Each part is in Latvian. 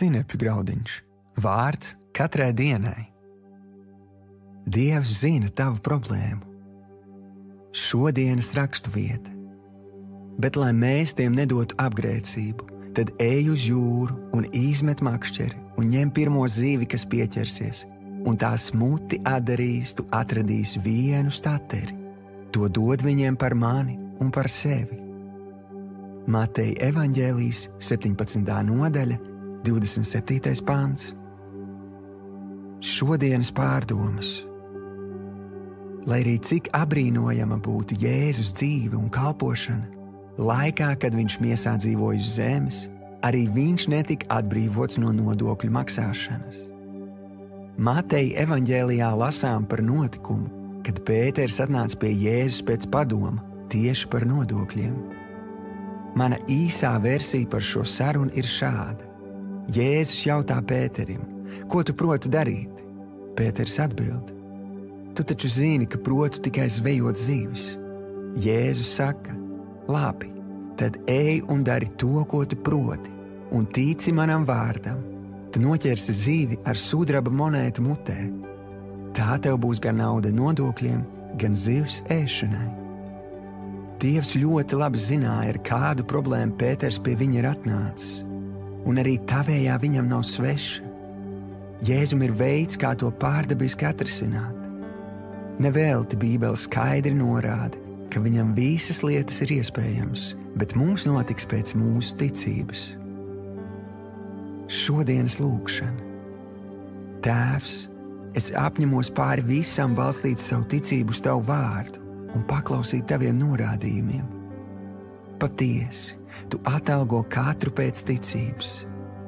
sinepju graudiņš, vārds katrai dienai. Dievs zina tavu problēmu, šodienas raksturvieta, bet lai mēs tiem nedotu apgrēcību, tad ej uz jūru un izmet makšķeri un ņem pirmo zīvi, kas pieķersies, un tās muti atdarīs, tu atradīsi vienu stateri. To dod viņiem par mani un par sevi. Mateja evaņģēlijs 17. nodaļa, 27. pants. Šodienas pārdomas. Lai arī cik abrīnojama būtu Jēzus dzīve un kalpošana, laikā, kad viņš miesā dzīvoja uz zemes, arī viņš netika atbrīvots no nodokļu maksāšanas. Mateja evaņģēlijā lasām par notikumu, kad Pēters atnāca pie Jēzus pēc padoma tieši par nodokļiem. Mana īsā versija par šo sarunu ir šāda. Jēzus jautā Pēterim, ko tu proti darīt? Pēters atbild, tu taču zini, ka protu tikai zvejot zivis. Jēzus saka, labi, tad ej un dari to, ko tu proti, un tici manam vārdam. Tu noķersi zivi ar sudraba monētu mutē. Tā tev būs gan nauda nodokļiem, gan zivs ēšanai. Dievs ļoti labi zināja, ar kādu problēmu Pēters pie viņa ir atnācis, un arī tavējā viņam nav sveša. Jēzum ir veids, kā to pārdabiski atrisināt. Nevelti Bībele skaidri norāda, ka viņam visas lietas ir iespējams, bet mums notiks pēc mūsu ticības. Šodienas lūkšana. Tēvs, es apņemos pāri visam balstīt savu ticību uz tavu vārdu un paklausīt taviem norādījumiem. Patiesi, tu atalgo katru pēc ticības.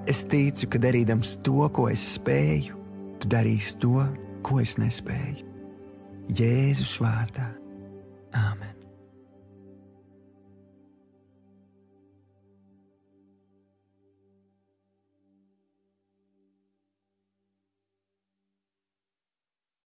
Es ticu, ka darīdams to, ko es spēju, tu darīsi to, ko es nespēju. Jēzus vārdā.